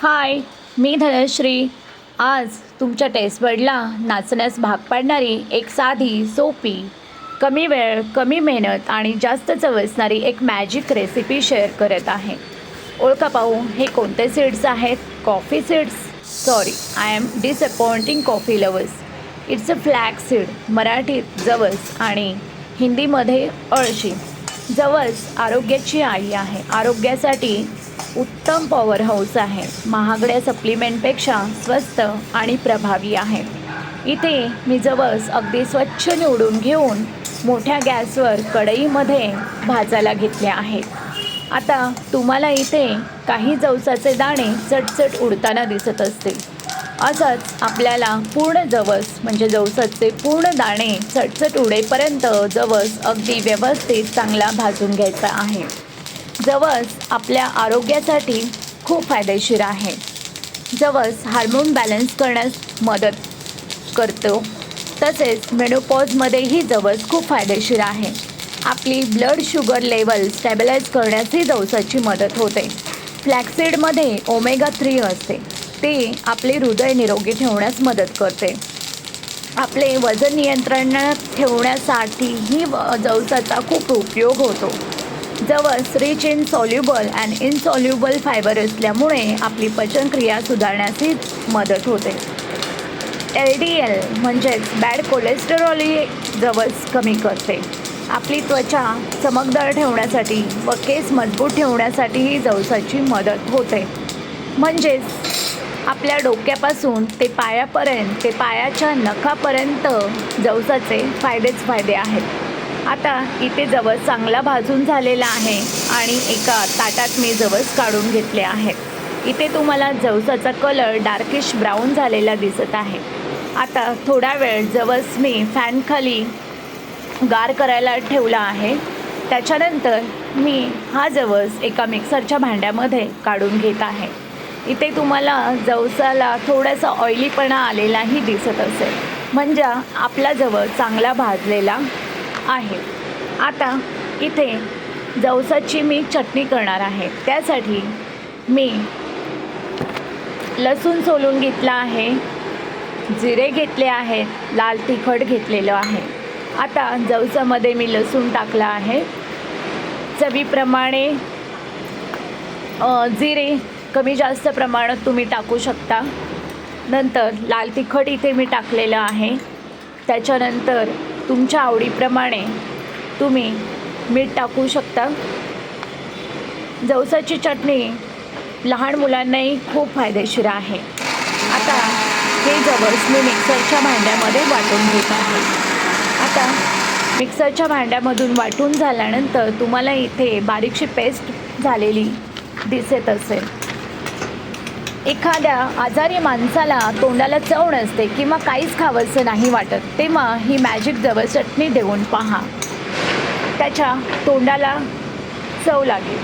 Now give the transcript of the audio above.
हाय, मी धनश्री. आज तुमच्या टेस्ट बर्डला नाचण्यास भाग पाडणारी एक साधी, सोपी, कमी वेळ, कमी मेहनत आणि जास्त चव असणारी एक मॅजिक रेसिपी शेअर करत आहे. ओळखा पाहू हे कोणते सीड्स आहेत? Coffee seeds. Sorry, I am disappointing coffee lovers. It's a flax seed, मराठीत जवस आणि हिंदीमध्ये अळशी. जवस आरोग्याची आई आहे. आरोग्यासाठी उत्तम पॉवर हाऊस आहे. महागड्या सप्लिमेंटपेक्षा स्वस्त आणि प्रभावी आहे. इथे मी जवस अगदी स्वच्छ निवडून घेऊन मोठ्या गॅसवर कढईमध्ये भाजायला घेतले आहेत. आता तुम्हाला इथे काही जवसाचे दाणे चटचट उडताना दिसत असतील. असंच आपल्याला पूर्ण जवस म्हणजे जवसाचे पूर्ण दाणे चटचट उडेपर्यंत जवस अगदी व्यवस्थित चांगला भाजून घ्यायचा आहे. जवस आपल्या आरोग्यासाठी खूप फायदेशीर आहे. जवस हार्मोन बॅलन्स करण्यास मदत करतो. तसेच मेनोपॉजमध्येही जवस खूप फायदेशीर आहे. आपली ब्लड शुगर लेवल स्टॅबिलाइज करण्यासही जवसाची मदत होते. फ्लॅक्सीडमध्ये ओमेगा 3 असते. ते आपले हृदय निरोगी ठेवण्यास मदत करते. आपले वजन नियंत्रणात ठेवण्यासाठीही जवसाचा खूप उपयोग होतो. जवस rich in soluble and insoluble fibre असल्यामुळे आपली पचनक्रिया सुधारण्यासही मदत होते. LDL म्हणजेच बॅड कोलेस्टेरॉलही जवस कमी करते. आपली त्वचा चमकदार ठेवण्यासाठी व केस मजबूत ठेवण्यासाठीही जवसाची मदत होते. म्हणजेच आपल्या डोक्यापासून ते पायापर्यंत, ते पायाच्या नखापर्यंत जवसाचे फायदेच फायदे आहेत. आता इथे जवस चांगला भाजून झालेला आहे आणि एका ताटात मी जवस काढून घेतले आहेत. इथे तुम्हाला जवसाचा कलर डार्किश ब्राऊन झालेला दिसत आहे. आता थोडा वेळ जवस मी फॅनखाली गार करायला ठेवला आहे. त्याच्यानंतर मी हा जवस एका मिक्सरच्या भांड्यामध्ये काढून घेत आहे. इथे तुम्हाला जवसाला थोडासा ऑइलीपणा आलेलाही दिसत असेल, म्हणजे आपला जवस चांगला भाजलेला आहे. आता इथे जवसाची मी चटणी करणार आहे. त्यासाठी मी लसूण सोलून घेतला आहे, जिरे घेतले आहेत, लाल तिखट घेतलेलं आहे. आता जवसामध्ये मी लसूण टाकला आहे. चवीप्रमाणे जिरे कमी जास्त प्रमाणात तुम्ही टाकू शकता. नंतर लाल तिखट इथे मी टाकलेलं आहे. त्याच्यानंतर तुमच्या आवडीप्रमाणे तुम्ही मीठ टाकू शकता. जवसाची चटणी लहान मुलांनाही खूप फायदेशीर आहे. आता हे जवस मी मिक्सरच्या भांड्यामध्ये वाटून घेत आहे. आता मिक्सरच्या भांड्यामधून वाटून झाल्यानंतर तुम्हाला इथे बारीकशी पेस्ट झालेली दिसत असेल. एखाद्या आजारी माणसाला तोंडाला चव नसते किंवा काहीच खावंसं नाही वाटत, तेव्हा ही मॅजिक जवस चटणी देऊन पहा, त्याच्या तोंडाला चव लागेल.